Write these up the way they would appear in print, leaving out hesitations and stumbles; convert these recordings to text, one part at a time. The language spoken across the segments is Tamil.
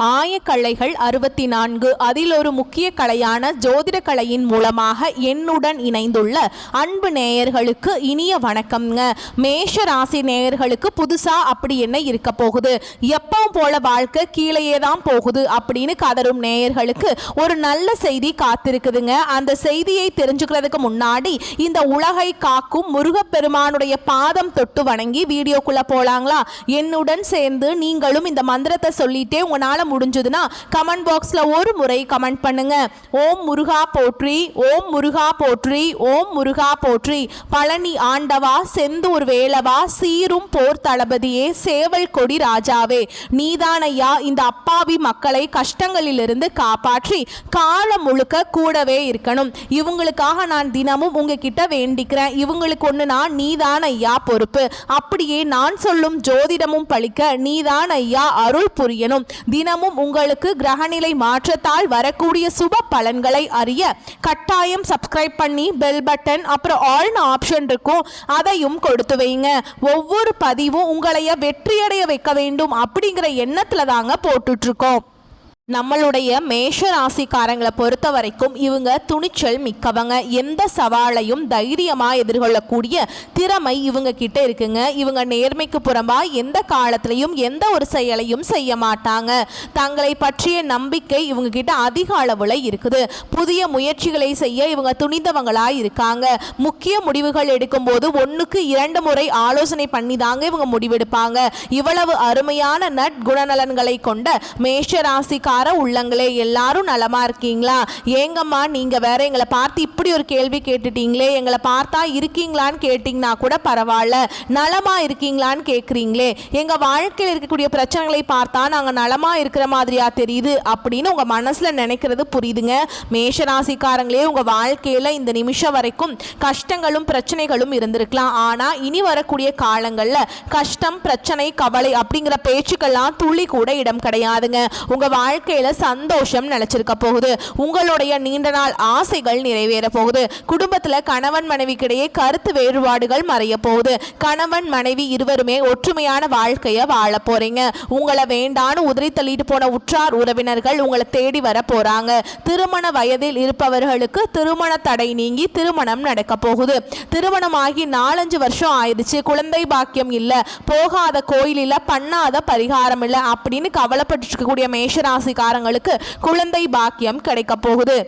ஆயக்கலைகள் 64 அதில் ஒரு முக்கிய கலையான ஜோதிட கலையின் மூலமாக என்னுடன் இணைந்துள்ள அன்பு நேயர்களுக்கு இனிய வணக்கம்ங்க. மேஷ ராசி நேயர்களுக்கு புதுசா அப்படி என்ன இருக்க போகுது, எப்பவும் போல வாழ்க்கை கீழேயே தான் போகுது அப்படின்னு கதரும் நேயர்களுக்கு ஒரு நல்ல செய்தி காத்திருக்குதுங்க. அந்த செய்தியை தெரிஞ்சுக்கிறதுக்கு முன்னாடி இந்த உலகை காக்கும் முருகப்பெருமானுடைய பாதம் தொட்டு வணங்கி வீடியோக்குள்ள போலாங்களா? என்னுடன் சேர்ந்து நீங்களும் இந்த மந்திரத்தை சொல்லிட்டே உங்களால முடிஞ்சதுன்னா கமெண்ட் பாக்ஸ்ல ஒரு முறை கமெண்ட் பண்ணுங்க. ஓம் முருகா போற்றி, ஓம் முருகா போற்றி, ஓம் முருகா போற்றி. பழனி ஆண்டவா, செந்தூர் வேலவா, சீரும் போர் தளபதியே, சேவல் கொடி ராஜாவே, நீதானையா இந்த அப்பாவி மக்களை கஷ்டங்களிலிருந்து காப்பாற்றி காலம் முழுக்க கூடவே இருக்கணும். இவங்களுக்காக நான் தினமும் உங்ககிட்ட வேண்டிக்கிறேன். இவங்களுக்கு ஒண்ணுனா நீதான் ஐயா பொறுப்பு. அப்படியே நான் சொல்லும் ஜோதிடமும் பழிக்க நீதான் ஐயா அருள் புரியணும். தினமும் உங்களுக்கு கிரகநிலை மாற்றத்தால் வரக்கூடிய சுப பலன்களை அறிய கட்டாயம் சப்ஸ்கிரைப் பண்ணி பெல் பட்டன் அப்புறம் ஆல்னு ஆப்ஷன் இருக்கும், அதையும் கொடுத்து வைங்க. ஒவ்வொரு பதிவும் உங்களைய வெற்றியடைய வைக்க வேண்டும் அப்படிங்கிற எண்ணத்துல தாங்க போட்டுட்டு இருக்கோம். நம்மளுடைய மேஷ ராசிக்காரங்களை பொறுத்த வரைக்கும் இவங்க துணிச்சல் மிக்கவங்க. எந்த சவாலையும் தைரியமாக எதிர்கொள்ளக்கூடிய திறமை இவங்க கிட்ட இருக்குங்க. இவங்க நேர்மைக்கு புறம்பா எந்த காலத்திலையும் எந்த ஒரு செயலையும் செய்ய மாட்டாங்க. தங்களை பற்றிய நம்பிக்கை இவங்க கிட்ட அதிக அளவில் இருக்குது. புதிய முயற்சிகளை செய்ய இவங்க துணிந்தவங்களாக இருக்காங்க. முக்கிய முடிவுகள் எடுக்கும்போது 1க்கு 2 முறை ஆலோசனை பண்ணி தாங்க இவங்க முடிவெடுப்பாங்க. இவ்வளவு அருமையான நற்குணநலன்களை கொண்ட மேஷ ராசிக்கார உள்ளங்களே, எல்லாரும் நலமா இருக்கீங்களா? ஏங்கம்மா நீங்க வேற எங்களை பார்த்து இப்படி ஒரு கேள்வி கேட்டுட்டீங்களே, எங்களை பார்த்தா இருக்கீங்களான்னு கேட்டீங்கன்னா கூட பரவாயில்ல, நலமா இருக்கீங்களான்னு கேட்குறீங்களே, எங்க வாழ்க்கையில் இருக்கக்கூடிய பிரச்சனைகளை பார்த்தா நாங்க நலமா இருக்கிற மாதிரியா தெரியுது அப்படின்னு உங்க மனசுல நினைக்கிறது புரியுதுங்க. மேஷராசிக்காரங்களே, உங்க வாழ்க்கையில இந்த நிமிஷம் வரைக்கும் கஷ்டங்களும் பிரச்சனைகளும் இருந்திருக்கலாம். ஆனா இனி வரக்கூடிய காலங்கள்ல கஷ்டம், பிரச்சனை, கவலை அப்படிங்கிற பேச்சுக்கெல்லாம் துளி கூட இடம் கிடையாதுங்க. உங்க வாழ்க்கையில சந்தோஷம் நிலைச்சிருக்க போகுது. உங்களுடைய நீண்ட நாள் ஆசைகள் நிறைவேற போகுது. குடும்பத்துல கணவன் மனைவிக்கிடையே கருத்து வேறுபாடுகள் மறைய போகுது. கணவன் மனைவி இருவருமே ஒற்றுமையான வாழ்க்கைய வாழ போறீங்க. உங்களை வேண்டான்னு உதறி தள்ளிட்டு போன உற்றார் உறவினர்கள் உங்களை தேடி வர போறாங்க. திருமண வயதில் இருப்பவர்களுக்கு திருமண தடை நீங்கி திருமணம் நடக்க போகுது. திருமணமாகி 4-5 வருஷம் ஆயிடுச்சு, குழந்தை பாக்கியம் இல்ல, போகாத கோயில் இல்ல, பண்ணாத பரிகாரம் இல்ல அப்படின்னு கவலைப்பட்டு இருக்கக்கூடிய மேஷராசிக்காரங்களுக்கு குழந்தை பாக்கியம் கிடைக்க போகுது.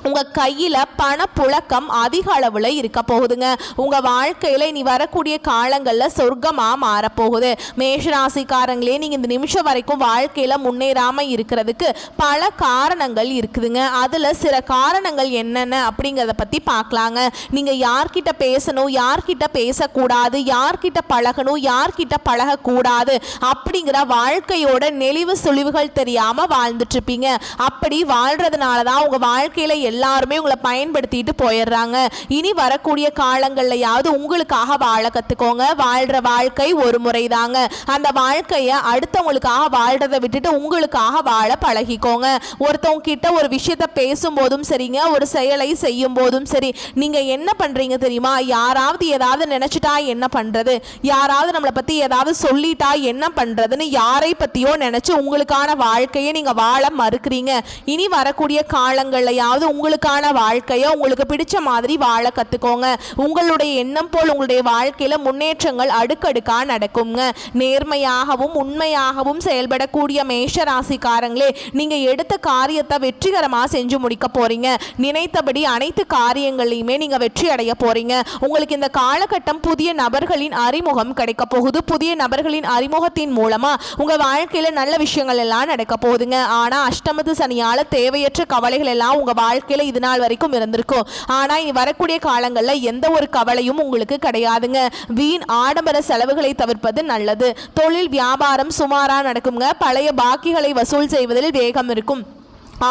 உங்க கையில பணப்புழக்கம் அதிக அளவுல இருக்க போகுதுங்க. உங்க வாழ்க்கையில இனி வரக்கூடிய காலங்கள்ல சொர்க்கமா மாறப்போகுது. மேஷராசிக்காரங்களே, நீங்க இந்த நிமிஷம் வரைக்கும் வாழ்க்கையில முன்னேறாம இருக்கிறதுக்கு பல காரணங்கள் இருக்குதுங்க. அதுல சில காரணங்கள் என்னென்ன அப்படிங்கிறத பத்தி பார்க்கலாங்க. நீங்க யார்கிட்ட பேசணும், யார்கிட்ட பேசக்கூடாது, யார்கிட்ட பழகணும், யார்கிட்ட பழகக்கூடாது அப்படிங்கிற வாழ்க்கையோட நெளிவு சுழிவுகள் தெரியாம வாழ்ந்துட்டு இருப்பீங்க. அப்படி வாழ்றதுனாலதான் உங்க வாழ்க்கையில எல்லாருமே உங்களை பயன்படுத்திட்டு போயிடுறாங்க. இனி வரக்கூடிய காலங்கள்லயாவது உங்களுக்காக வாழ கத்துக்கோங்க. வாழ்ற வாழ்க்கை ஒரு முறை தாங்க. அந்த வாழ்க்கைய அடுத்தவங்களுக்காக வாழ்றதை விட்டுட்டு உங்களுக்காக வாழ பழகிக்கோங்க. ஒருத்தவங்க கிட்ட ஒரு விஷயத்த பேசும்போதும் சரிங்க, ஒரு செயலை செய்யும் போதும் சரி, நீங்க என்ன பண்றீங்க தெரியுமா? யாராவது ஏதாவது நினைச்சிட்டா என்ன பண்றது, யாராவது நம்மளை பத்தி ஏதாவது சொல்லிட்டா என்ன பண்றதுன்னு யாரை பத்தியோ நினைச்சு உங்களுக்கான வாழ்க்கையை நீங்க வாழ மறுக்கிறீங்க. இனி வரக்கூடிய காலங்கள்லயாவது உங்களுக்கான வாழ்க்கையை உங்களுக்கு பிடிச்ச மாதிரி வாழ கத்துக்கோங்க. உங்களுடைய எண்ணம் போல் உங்களுடைய வாழ்க்கையில முன்னேற்றங்கள் அடுக்கடுக்கா நடக்குங்க. நேர்மையாகவும் உண்மையாகவும் செயல்படக்கூடிய மேஷ ராசிக்காரங்களே, நீங்க எடுத்த காரியத்தை வெற்றிகரமா செஞ்சு முடிக்க போறீங்க. நினைத்தபடி அனைத்து காரியங்களையுமே நீங்க வெற்றி அடைய போறீங்க. உங்களுக்கு இந்த காலகட்டம் புதிய நபர்களின் அறிமுகம் கிடைக்க போகுது. புதிய நபர்களின் அறிமுகத்தின் மூலமா உங்க வாழ்க்கையில நல்ல விஷயங்கள் எல்லாம் நடக்க போகுதுங்க. ஆனா அஷ்டமத்து சனியால தேவையற்ற கவலைகள் எல்லாம் உங்க வாழ்க்கையில இது நாள் வரைக்கும் இருந்திருக்கும். ஆனா இனி வரக்கூடிய காலங்கள்ல எந்த ஒரு கவலையும் உங்களுக்கு கிடையாதுங்க. வீண் ஆடம்பர செலவுகளை தவிர்ப்பது நல்லது. தொழில் வியாபாரம் சுமாரா நடக்குங்க. பழைய பாக்கிகளை வசூல் செய்வதில் வேகம் இருக்கும்.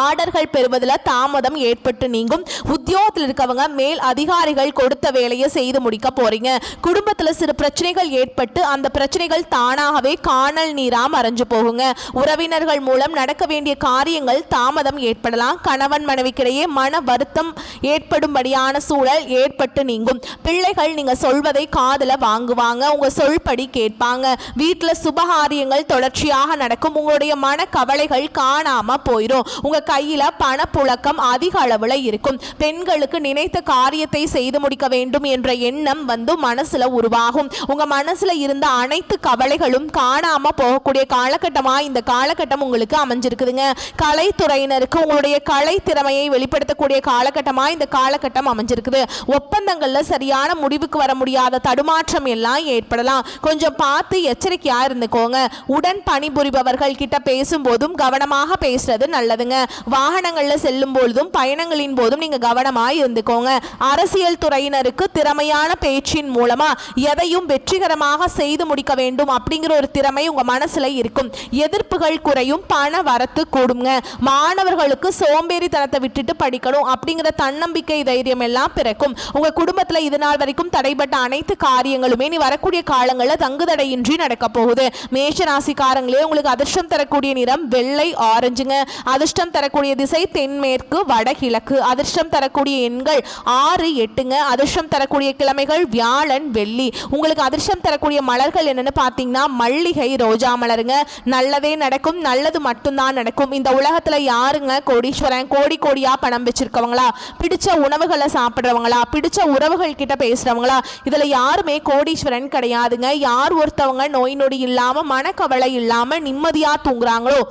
ஆர்டர்கள் பெறுவதில் தாமதம் ஏற்பட்டு நீங்கும். உத்தியோகத்தில் இருக்கவங்க மேல் அதிகாரிகள் கொடுத்த வேலையை செய்து முடிக்க போறீங்க. குடும்பத்தில் சிறு பிரச்சனைகள் ஏற்பட்டு அந்த பிரச்சனைகள் தானாகவே காணல் நீரா மறைஞ்சு போகுங்க. உறவினர்கள் மூலம் நடக்க வேண்டிய காரியங்கள் தாமதம் ஏற்படலாம். கணவன் மனைவிக்கிடையே மன வருத்தம் ஏற்படும்படியான சூழல் ஏற்பட்டு நீங்கும். பிள்ளைகள் நீங்க சொல்வதை காதுல வாங்குவாங்க, உங்க சொல்படி கேட்பாங்க. வீட்டில் சுபகாரியங்கள் தொடர்ச்சியாக நடக்கும். உங்களுடைய மன கவலைகள் காணாம போயிடும். உங்க கையில பணப்புழக்கம் அதிக அளவுல இருக்கும். பெண்களுக்கு நினைத்த காரியத்தை செய்து முடிக்க வேண்டும் என்ற எண்ணம் மனசுல உருவாகும். உங்க மனசுல இருந்த அனைத்து கவலைகளும் காணாம போகக்கூடிய காலகட்டமா இந்த காலகட்டம் உங்களுக்கு அமைஞ்சிருக்குதுங்க. கலைத்துறையினருக்கு உங்களுடைய கலை திறமையை வெளிப்படுத்தக்கூடிய காலகட்டமா இந்த காலகட்டம் அமைஞ்சிருக்குது. ஒப்பந்தங்கள்ல சரியான முடிவுக்கு வர முடியாத தடுமாற்றம் எல்லாம் ஏற்படலாம். கொஞ்சம் பார்த்து எச்சரிக்கையா இருந்துக்கோங்க. உடன் பணிபுரிபவர்கள் கிட்ட பேசும்போதும் கவனமாக பேசுறது நல்லதுங்க. வாகனங்கள்ல செல்லும் பொழுதும் பயணங்களின் போதும் நீங்க கவனமாய் இருந்துக்கோங்க. அரசியல் துறையினருக்கு திறமையான பேச்சின் மூலமா எதையும் வெற்றிகரமாக செய்து முடிக்க வேண்டும் அப்படிங்கிற ஒரு திறமை உங்க மனசுல இருக்கும். எதிர்ப்புகள் குறையும், பண வரத்து கூடுங்க. மாணவர்களுக்கு சோம்பேறித்தனத்தை விட்டுட்டு படிக்கணும் அப்படிங்கிற தன்னம்பிக்கை தைரியம் எல்லாம் பிறக்கும். உங்க குடும்பத்துல இது நாள் வரைக்கும் தடைப்பட்ட அனைத்து காரியங்களுமே நீ வரக்கூடிய காலங்களில் தங்குதடையின்றி நடக்க போகுது. மேஷ ராசிக்காரங்களே, உங்களுக்கு அதிர்ஷ்டம் தரக்கூடிய நிறம் வெள்ளை ஆரஞ்சுங்க. அதிர்ஷ்டம் தரக்கூடிய திசை தென்மேற்கு வடகிழக்கு. அதிர்ஷ்டம் தரக்கூடிய எண்கள் 6, 8ங்க. அதிர்ஷ்டம் தரக்கூடிய கிழமைகள் வியாழன் வெள்ளி. உங்களுக்கு அதிர்ஷ்டம் தரக்கூடிய மலர்கள் என்னன்னு பார்த்தீங்கன்னா மல்லிகை, ரோஜா மலருங்க. நல்லதே நடக்கும், நல்லது மட்டும்தான் நடக்கும். இந்த உலகத்துல யாருங்க கோடீஸ்வரன்? கோடி கோடியா பணம் வச்சிருக்கவங்களா, பிடிச்ச உணவுகளை சாப்பிட்றவங்களா, பிடிச்ச உறவுகள் கிட்ட பேசுறவங்களா, இதுல யாருமே கோடீஸ்வரன் கிடையாதுங்க. யார் ஒருத்தவங்க நோய் நொடி இல்லாம மனக்கவலை இல்லாம நிம்மதியா தூங்குறாங்களோ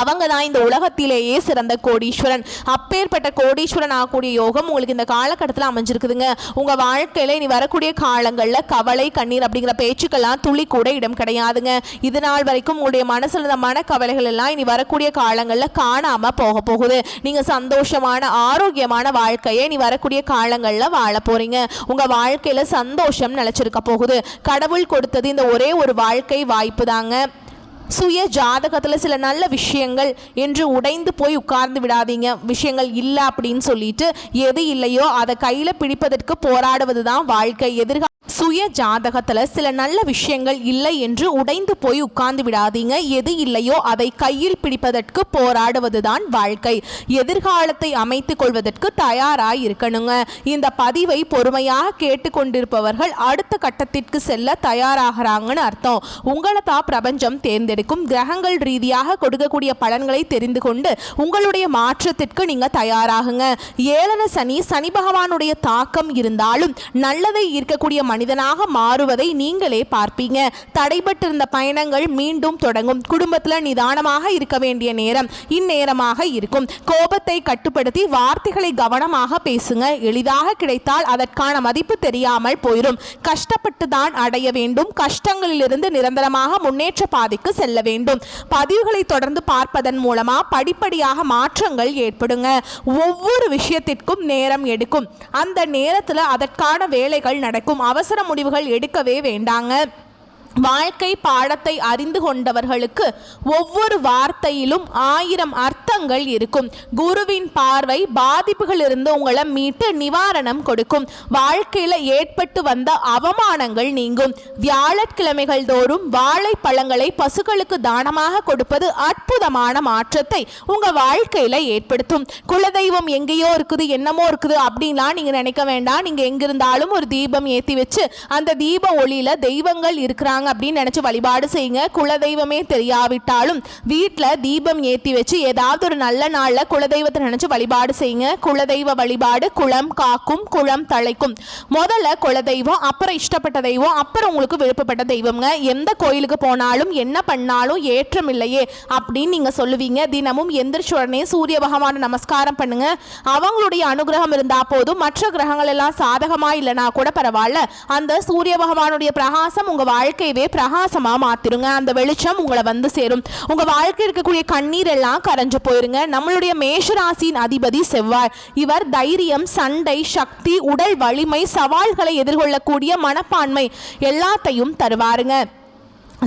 அவங்க தான் இந்த உலகத்திலேயே சிறந்த கோடீஸ்வரன். அப்பேற்பட்ட கோடீஸ்வரன் ஆகக்கூடிய யோகம் உங்களுக்கு இந்த காலகட்டத்தில் அமைஞ்சிருக்குதுங்க. உங்கள் வாழ்க்கையில் இனி வரக்கூடிய காலங்களில் கவலை, கண்ணீர் அப்படிங்கிற பேச்சுக்கெல்லாம் துளி கூட இடம் கிடையாதுங்க. இது நாள் வரைக்கும் உங்களுடைய மனசில் இருந்த மனக்கவலைகள் எல்லாம் இனி வரக்கூடிய காலங்களில் காணாமல் போக போகுது. நீங்கள் சந்தோஷமான ஆரோக்கியமான வாழ்க்கையை இனி வரக்கூடிய காலங்களில் வாழ போகிறீங்க. உங்கள் வாழ்க்கையில் சந்தோஷம் நிலச்சிருக்க போகுது. கடவுள் கொடுத்தது இந்த ஒரே ஒரு வாழ்க்கை வாய்ப்பு தாங்க. சுய ஜாதகத்தில் சில நல்ல விஷயங்கள் என்று உடைந்து போய் உட்கார்ந்து விடாதீங்க. விஷயங்கள் இல்லை அப்படின்னு சொல்லிட்டு எது இல்லையோ அதை கையில் பிடிப்பதற்கு போராடுவது தான் வாழ்க்கை. சுய ஜாதகத்தில் சில நல்ல விஷயங்கள் இல்லை என்று உடைந்து போய் உட்கார்ந்து விடாதீங்க. எது இல்லையோ அதை கையில் பிடிப்பதற்கு போராடுவது தான் வாழ்க்கை. எதிர்காலத்தை அமைத்து கொள்வதற்கு தயாராக இருக்கணுங்க. இந்த பதிவை பொறுமையாக கேட்டுக்கொண்டிருப்பவர்கள் அடுத்த கட்டத்திற்கு செல்ல தயாராகிறாங்கன்னு அர்த்தம். உங்களை தான் பிரபஞ்சம் தேர்ந்தெடுக்கும். கிரகங்கள் ரீதியாக கொடுக்கக்கூடிய பலன்களை தெரிந்து கொண்டு உங்களுடைய மாற்றத்திற்கு நீங்க தயாராகுங்க. ஏழன சனி, சனி பகவானுடைய தாக்கம் இருந்தாலும் நல்லதை ஈர்க்கக்கூடிய மனிதனாக மாறுவதை நீங்களே பார்ப்பீங்க. தடைபட்டிருந்த பயணங்கள் மீண்டும் தொடங்கும். குடும்பத்தில் நிதானமாக இருக்க வேண்டிய நேரம் இந்நேரமாக இருக்கும். கோபத்தை கட்டுப்படுத்தி வார்த்தைகளை கவனமாக பேசுங்க. எளிதாக கிடைத்தால் அதற்கான மதிப்பு தெரியாமல் போயிடும். கஷ்டப்பட்டு தான் அடைய வேண்டும். கஷ்டங்களிலிருந்து நிரந்தரமாக முன்னேற்ற பாதைக்கு செல்ல வேண்டும். பதிவுகளை தொடர்ந்து பார்ப்பதன் மூலமா படிப்படியாக மாற்றங்கள் ஏற்படுங்க. ஒவ்வொரு விஷயத்திற்கும் நேரம் எடுக்கும். அந்த நேரத்தில் அதற்கான வேலைகள் நடக்கும். அவசர முடிவுகள் எடுக்கவே வேண்டாங்க. வாழ்க்கை பாடத்தை அறிந்து கொண்டவர்களுக்கு ஒவ்வொரு வார்த்தையிலும் 1000 அர்த்தங்கள் இருக்கும். குருவின் பார்வை பாதிப்புகள் இருந்து உங்களை மீட்டு நிவாரணம் கொடுக்கும். வாழ்க்கையில் ஏற்பட்டு வந்த அவமானங்கள் நீங்கும். வியாழக்கிழமைகள் தோறும் வாழைப்பழங்களை பசுக்களுக்கு தானமாக கொடுப்பது அற்புதமான மாற்றத்தை உங்க வாழ்க்கையில ஏற்படுத்தும். குலதெய்வம் எங்கேயோ இருக்குது, என்னமோ இருக்குது அப்படின்லாம் நீங்க நினைக்க வேண்டாம். நீங்க எங்கிருந்தாலும் ஒரு தீபம் ஏற்றி வச்சு அந்த தீப ஒளியில தெய்வங்கள் இருக்கிறாங்க அப்படின்னு நினைச்சு வழிபாடு செய்யுங்க. குலதெய்வமே தெரியாவிட்டாலும் வீட்டில் தீபம் ஏற்றி வச்சு ஏதாவது ஒரு நல்ல நாளில் குலதெய்வத்தை நினைச்சு வழிபாடு செய்யுங்க. குலதெய்வ வழிபாடு குளம் காக்கும், குளம் தழைக்கும். முதல்ல குலதெய்வம், அப்புறம் இஷ்டப்பட்ட தெய்வம், அப்புறம் உங்களுக்கு விருப்பப்பட்ட தெய்வம்ங்க. எந்த கோயிலுக்கு போனாலும் என்ன பண்ணாலும் ஏற்றம் இல்லையே அப்படின்னு நீங்க சொல்லுவீங்க. தினமும் எந்திரிச்ச உடனே சூரிய பகவான் நமஸ்காரம் பண்ணுங்க. அவங்களுடைய அனுகிரகம் இருந்தா போதும். மற்ற கிரகங்கள் எல்லாம் சாதகமா இல்லைனா கூட பரவாயில்ல. அந்த சூரிய பகவானுடைய பிரகாசம் உங்க வாழ்க்கை பிரகாசமா மாத்திருங்க. அந்த வெளிச்சம் உங்களை வந்து சேரும். உங்க வாழ்க்கை இருக்கக்கூடிய கண்ணீர் எல்லாம் கரைஞ்சு போயிருங்க. நம்மளுடைய மேஷராசியின் அதிபதி செவ்வாய். இவர் தைரியம், சண்டை, சக்தி, உடல் வலிமை, சவால்களை எதிர்கொள்ளக்கூடிய மனப்பான்மை எல்லாத்தையும் தருவாருங்க.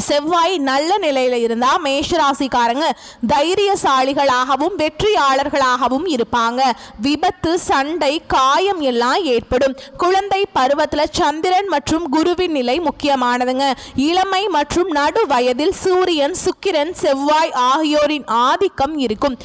செவ்வாய் நல்ல நிலையில இருந்தா மேஷராசிக்காரங்க தைரியசாலிகளாகவும் வெற்றியாளர்களாகவும் இருப்பாங்க. விபத்து, சண்டை, காயம் எல்லாம் ஏற்படும். குழந்தை பருவத்துல சந்திரன் மற்றும் குருவின் நிலை முக்கியமானதுங்க. இளமை மற்றும் நடு வயதில் சூரியன், சுக்கிரன், செவ்வாய் ஆகியோரின் ஆதிக்கம் இருக்கும்.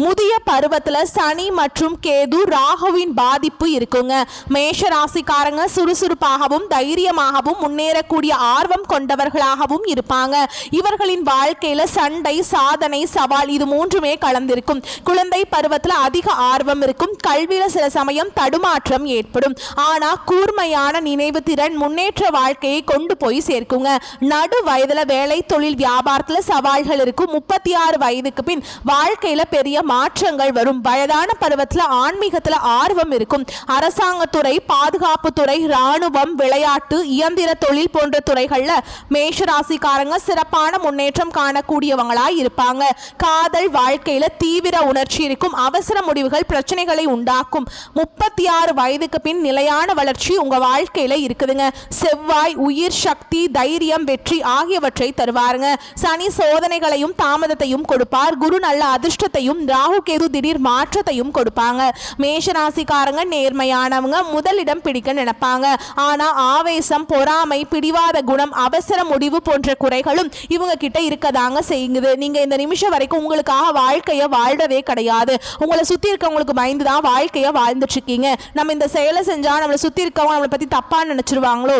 முதிய பருவத்துல சனி மற்றும் கேது, ராகுவின் பாதிப்பு இருக்குங்க. மேஷராசிக்காரங்க சுறுசுறுப்பாகவும் தைரியமாகவும் முன்னேறக்கூடிய ஆர்வம் கொண்டவர்களாகவும் இருப்பாங்க. இவர்களின் வாழ்க்கையில சண்டை, சாதனை, சவால் இது மூன்றுமே கலந்திருக்கும். குழந்தை பருவத்துல அதிக ஆர்வம் இருக்கும். கல்வியில சில சமயம் தடுமாற்றம் ஏற்படும். ஆனா கூர்மையான நினைவு திறன் முன்னேற்ற வாழ்க்கையை கொண்டு போய் சேர்க்குங்க. நடு வயதுல வேலை, தொழில், வியாபாரத்துல சவால்கள் இருக்கும். 36 வயதுக்கு பின் வாழ்க்கையில பெரிய மாற்றங்கள் வரும். வயதான பருவத்தில் ஆன்மீகத்தில் ஆர்வம் இருக்கும். அரசாங்கத்துறை, பாதுகாப்பு துறை, இராணுவம், விளையாட்டு, இயந்திர தொழில் போன்ற துறைகள்ல மேஷராசிக்காரங்க சிறப்பான முன்னேற்றம் காணக்கூடியவங்களாய் இருப்பாங்க. காதல் வாழ்க்கையில தீவிர உணர்ச்சி இருக்கும். அவசர முடிவுகள் பிரச்சனைகளை உண்டாக்கும். 36 வயதுக்கு பின் நிலையான வளர்ச்சி உங்க வாழ்க்கையில இருக்குதுங்க. செவ்வாய் உயிர், சக்தி, தைரியம், வெற்றி ஆகியவற்றை தருவாருங்க. சனி சோதனைகளையும் தாமதத்தையும் கொடுப்பார். குரு நல்ல அதிர்ஷ்டத்தையும், ராகு கேது திடீர் மாற்றத்தையும் கொடுப்பாங்க. மேஷராசிக்காரங்க நேர்மையானவங்க, முதலிடம் பிடிக்க நினைப்பாங்க. ஆனா ஆவேசம், பொறாமை, பிடிவாத குணம், அவசர முடிவு போன்ற குறைகளும் இவங்க கிட்ட இருக்கதாங்க செய்யுது. நீங்க இந்த நிமிஷம் வரைக்கும் உங்களுக்காக வாழ்க்கைய வாழ்றதே கிடையாது. உங்களை சுத்தி இருக்கவங்களுக்கு பயந்துதான் வாழ்க்கைய வாழ்ந்துட்டு இருக்கீங்க. நம்ம இந்த செயலை செஞ்சா நம்மளை சுத்தி இருக்கவங்க நம்மளை பத்தி தப்பா நினைச்சிருவாங்களோ,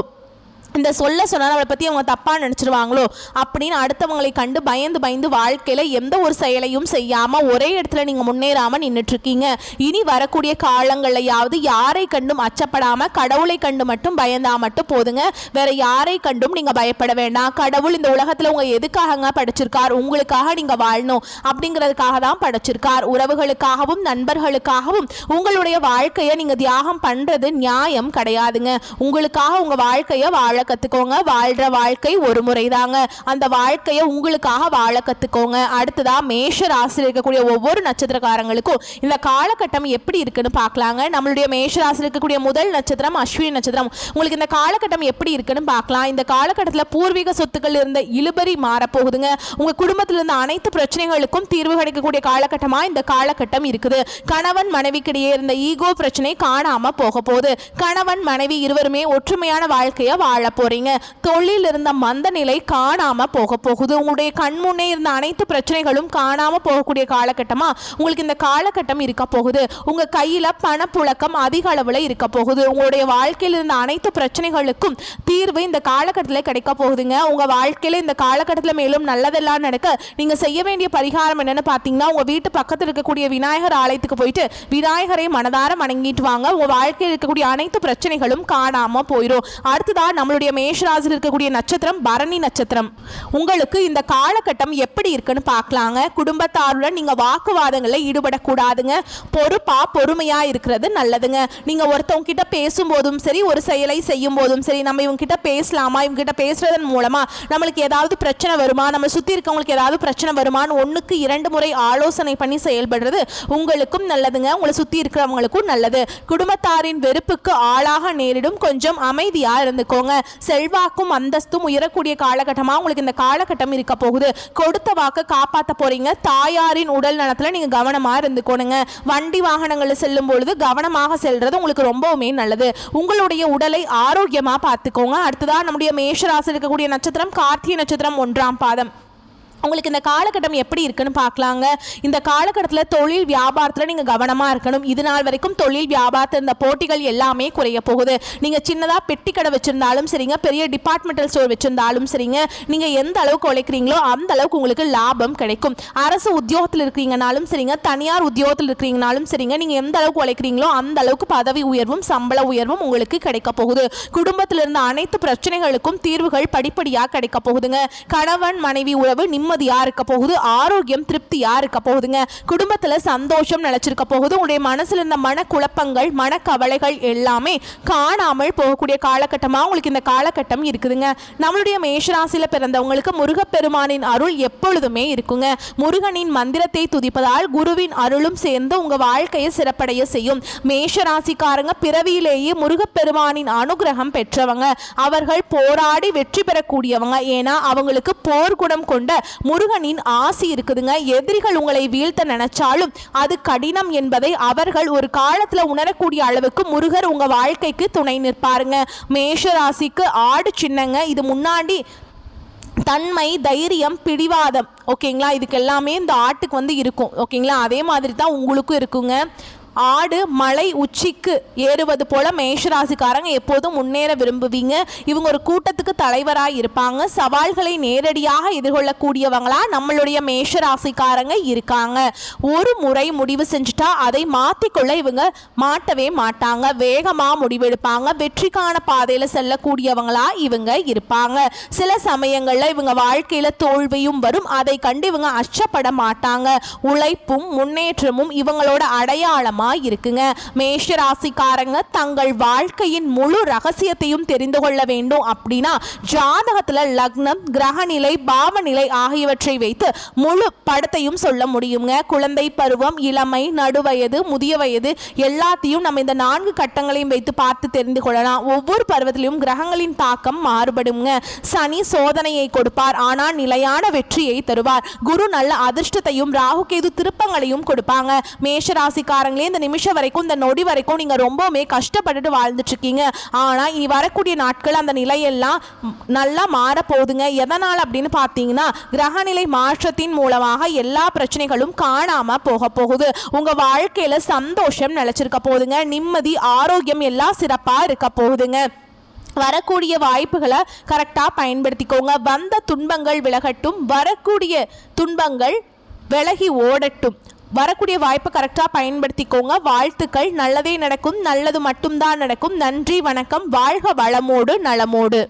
இந்த சொல்ல சொன்னால் நம்மளை பற்றி அவங்க தப்பாக நினச்சிருவாங்களோ அப்படின்னு அடுத்தவங்களை கண்டு பயந்து பயந்து வாழ்க்கையில் எந்த ஒரு செயலையும் செய்யாமல் ஒரே இடத்துல நீங்கள் முன்னேறாமல் நின்றுட்டுருக்கீங்க. இனி வரக்கூடிய காலங்களையாவது யாரை கண்டும் அச்சப்படாமல் கடவுளை கண்டு மட்டும் பயந்தா மட்டும் போதுங்க. வேற யாரை கண்டும் நீங்கள் பயப்பட வேண்டாம். கடவுள் இந்த உலகத்தில் உங்கள் எதுக்காகங்க படைச்சிருக்கார்? உங்களுக்காக நீங்கள் வாழணும் அப்படிங்கிறதுக்காக தான் படைச்சிருக்கார். உறவுகளுக்காகவும் நண்பர்களுக்காகவும் உங்களுடைய வாழ்க்கையை நீங்கள் தியாகம் பண்ணுறது நியாயம் கிடையாதுங்க. உங்களுக்காக உங்கள் வாழ்க்கையை வாழ கத்துக்கோங்க. வாழ்ற வாழ்க்கை ஒரு முறை தாங்க. அந்த வாழ்க்கையை உங்களுக்காக வாழ கத்துக்கோங்க. அடுத்ததா மேஷ ராசியில் இருக்கக்கூடிய ஒவ்வொரு நட்சத்திரக்காரங்களுக்கும் இந்த காலகட்டம் எப்படி இருக்குன்னு பார்க்கலாங்க. நம்மளுடைய மேஷ ராசியில் இருக்கக்கூடிய முதல் நட்சத்திரம் அஸ்வினி நட்சத்திரம். உங்களுக்கு இந்த காலகட்டம் எப்படி இருக்குன்னு பார்க்கலாம். இந்த காலகட்டத்தில் பூர்வீக சொத்துக்கள் இருந்த இழுபறி மாறப்போகுதுங்க. உங்க குடும்பத்தில் இருந்த அனைத்து பிரச்சனைகளுக்கும் தீர்வு கிடைக்கக்கூடிய காலகட்டமா இந்த காலகட்டம் இருக்குது. கணவன் மனைவிக்கிடையே இருந்த ஈகோ பிரச்சனை காணாம போக போகுது. கணவன் மனைவி இருவருமே ஒற்றுமையான வாழ்க்கையை வாழ போறீங்க. தொழில் இருந்த மந்த நிலை காணாம போக போகுது. உங்களுடைய கண்முன்னே இருந்த அனைத்து பிரச்சனைகளும் காணாம போகக்கூடிய காலகட்டமா உங்களுக்கு இந்த காலகட்டம் இருக்க போகுது. உங்க கையில பணப்புழக்கம் அதிக அளவுல இருக்க போகுது. உங்களுடைய வாழ்க்கையில் இருந்த அனைத்து பிரச்சனைகளுக்கும் தீர்வு இந்த காலகட்டத்தில் கிடைக்க போகுதுங்க. உங்க வாழ்க்கையில இந்த காலகட்டத்தில் மேலும் நல்லதெல்லாம் நடக்க நீங்க செய்ய வேண்டிய பரிகாரம் என்னன்னு பாத்தீங்கன்னா, உங்க வீட்டு பக்கத்தில் இருக்கக்கூடிய விநாயகர் ஆலயத்துக்கு போயிட்டு விநாயகரை மனதார வணங்கிட்டு வாங்க. உங்க வாழ்க்கையில் இருக்கக்கூடிய அனைத்து பிரச்சனைகளும் காணாம போயிடும். அடுத்ததான் நம்மளுடைய மேஷராசியில் இருக்கக்கூடிய நட்சத்திரம் பரணி நட்சத்திரம். உங்களுக்கு இந்த காலகட்டம் எப்படி இருக்குன்னு பார்க்கலாங்க. குடும்பத்தாருடன் நீங்க வாக்குவாதங்களில் ஈடுபடக்கூடாதுங்க. பொறுப்பா பொறுமையா இருக்கிறது நல்லதுங்க. நீங்க ஒருத்தவங்க கிட்ட பேசும்போதும் சரி, ஒரு செயலை செய்யும் போதும் சரி, நம்ம இவங்க கிட்ட பேசலாமா, இவங்க கிட்ட பேசுறதன் மூலமா நம்மளுக்கு ஏதாவது பிரச்சனை வருமா, நம்ம சுத்தி இருக்கவங்களுக்கு ஏதாவது பிரச்சனை வருமானு 1க்கு 2 முறை ஆலோசனை பண்ணி செயல்படுறது உங்களுக்கும் நல்லதுங்க. உங்களை சுத்தி இருக்கிறவங்களுக்கும் நல்லது. குடும்பத்தாரின் வெறுப்புக்கு ஆளாக நேரிடும். கொஞ்சம் அமைதியா இருந்துக்கோங்க. செல்வாக்கும் அந்தஸ்தும் உயரக்கூடிய காலகட்டமா உங்களுக்கு இந்த காலகட்டம் இருக்க போகுது. கொடுத்த வாக்க காப்பாற்ற போறீங்க. தாயாரின் உடல் நலத்துல நீங்க கவனமா இருந்துக்கோணுங்க. வண்டி வாகனங்களில் செல்லும் பொழுது கவனமாக செல்றது உங்களுக்கு ரொம்பவுமே நல்லது. உங்களுடைய உடலை ஆரோக்கியமா பார்த்துக்கோங்க. அடுத்ததான் நம்முடைய மேஷராசியில் இருக்கக்கூடிய நட்சத்திரம் கார்த்திகை நட்சத்திரம் 1ஆம் பாதம். உங்களுக்கு இந்த காலகட்டம் எப்படி இருக்குன்னு பார்க்கலாங்க. இந்த காலகட்டத்தில் தொழில் வியாபாரத்தில் நீங்கள் கவனமாக இருக்கணும். இது நாள் வரைக்கும் தொழில் வியாபாரத்தில் இந்த போட்டிகள் எல்லாமே குறைய போகுது. நீங்கள் சின்னதாக பெட்டி கடை வச்சுருந்தாலும் சரிங்க, பெரிய டிபார்ட்மெண்டல் ஸ்டோர் வச்சுருந்தாலும் சரிங்க, நீங்கள் எந்த அளவுக்கு உழைக்கிறீங்களோ அந்த அளவுக்கு உங்களுக்கு லாபம் கிடைக்கும். அரசு உத்தியோகத்தில் இருக்கிறீங்கனாலும் சரிங்க, தனியார் உத்தியோகத்தில் இருக்கிறீங்கனாலும் சரிங்க, நீங்கள் எந்த அளவுக்கு உழைக்கிறீங்களோ அந்த அளவுக்கு பதவி உயர்வும் சம்பள உயர்வும் உங்களுக்கு கிடைக்க போகுது. குடும்பத்தில் இருந்த அனைத்து பிரச்சனைகளுக்கும் தீர்வுகள் படிப்படியாக கிடைக்க போகுதுங்க. கணவன் மனைவி உறவு நிம்மதியா இருக்க போகுது, ஆரோக்கியம் திருப்தியா இருக்க போகுதுங்க. குடும்பத்துல சந்தோஷம் நிலைச்சிருக்க போகுது. உங்களுடைய மனசுல இருந்த மனக்குழப்பங்கள் மனக்கவலைகள் எல்லாமே காணாமல் போகக்கூடிய காலகட்டமா உங்களுக்கு இந்த காலகட்டம் இருக்குதுங்க. நம்மளுடைய மேஷராசியில பிறந்தவங்களுக்கு முருகப்பெருமானின் அருள் எப்பொழுதுமே இருக்குங்க. முருகனின் மந்திரத்தை துதிப்பதால் குருவின் அருளும் சேர்ந்து உங்க வாழ்க்கையை சிறப்படைய செய்யும். மேஷராசிக்காரங்க பிறவியிலேயே முருகப்பெருமானின் அனுகிரகம் பெற்றவங்க. அவர்கள் போராடி வெற்றி பெறக்கூடியவங்க. ஏன்னா அவங்களுக்கு போர் குணம் கொண்ட முருகனின் ஆசி இருக்குதுங்க. எதிரிகள் உங்களை வீழ்த்த நினைச்சாலும் அது கடினம் என்பதை அவர்கள் ஒரு காலத்துல உணரக்கூடிய அளவுக்கு முருகர் உங்க வாழ்க்கைக்கு துணை நிற்பாருங்க. மேஷ ராசிக்கு ஆடு சின்னங்க. இது முன்னாடி தன்மை, தைரியம், பிடிவாதம், ஓகேங்களா, இதுக்கு எல்லாமே இந்த ஆட்டுக்கு இருக்கும். ஓகேங்களா, அதே மாதிரி தான் உங்களுக்கும் இருக்குங்க. ஆடு மலை உச்சிக்கு ஏறுவது போல மேஷராசிக்காரங்க எப்போதும் முன்னேற விரும்புவீங்க. இவங்க ஒரு கூட்டத்துக்கு தலைவராக இருப்பாங்க. சவால்களை நேரடியாக எதிர்கொள்ளக்கூடியவங்களா நம்மளுடைய மேஷராசிக்காரங்க இருக்காங்க. ஒரு முறை முடிவு செஞ்சுட்டா அதை மாற்றிக்கொள்ள இவங்க மாட்டவே மாட்டாங்க. வேகமாக முடிவெடுப்பாங்க. வெற்றிக்கான பாதையில் செல்லக்கூடியவங்களா இவங்க இருப்பாங்க. சில சமயங்களில் இவங்க வாழ்க்கையில் தோல்வியும் வரும். அதை கண்டு இவங்க அச்சப்பட மாட்டாங்க. உழைப்பும் முன்னேற்றமும் இவங்களோட அடையாளம் இருக்குங்க. மேஷ ராசிக்காரங்க தங்கள் வாழ்க்கையின் முழு ரகசியத்தையும் தெரிந்து கொள்ள வேண்டும் அப்படின்னா ஜாதகத்துல லக்னம், கிரகநிலை, பாவநிலை ஆகியவற்றை வைத்து முழு படத்தையும் சொல்ல முடியுங்க. குழந்தை பருவம், இளமை, நடுவயது, முதிய வயது எல்லாத்தையும் நம்ம இந்த 4 கட்டங்களையும் வைத்து பார்த்து தெரிந்து கொள்ளலாம். ஒவ்வொரு பருவத்திலும் கிரகங்களின் தாக்கம் மாறுபடுங்க. சனி சோதனையை கொடுப்பார், ஆனால் நிலையான வெற்றியை தருவார். குரு நல்ல அதிர்ஷ்டத்தையும் ராகு கேது திருப்பங்களையும் கொடுப்பாங்க. மேஷ ராசிக்காரங்களே இந்த நிமிஷம் வரைக்கும், இந்த நொடி வரைக்கும் நீங்க ரொம்பவே கஷ்டப்பட்டுட்டு வாழ்ந்துட்டு இருக்கீங்க. ஆனா இனி வரக்கூடிய நாட்கள் அந்த நிலையெல்லாம் நல்லா மாற போகுதுங்க. எதனால் அப்படின்னு பார்த்தீங்கன்னா கிரகநிலை மாற்றத்தின் மூலமாக எல்லா பிரச்சனைகளும் காணாம போக போகுது. உங்க வாழ்க்கையில சந்தோஷம் நிலைச்சிருக்க போகுதுங்க. நிம்மதி, ஆரோக்கியம் எல்லாம் சிறப்பா இருக்க போகுதுங்க. வரக்கூடிய வாய்ப்புகளை கரெக்டாக பயன்படுத்திக்கோங்க. வந்த துன்பங்கள் விலகட்டும், வரக்கூடிய துன்பங்கள் விலகி ஓடட்டும். வரக்கூடிய வாய்ப்பை கரெக்டாக பயன்படுத்திக்கோங்க. வாழ்த்துக்கள். நல்லதே நடக்கும், நல்லது மட்டும்தான் நடக்கும். நன்றி, வணக்கம். வாழ்க வளமோடு நலமோடு.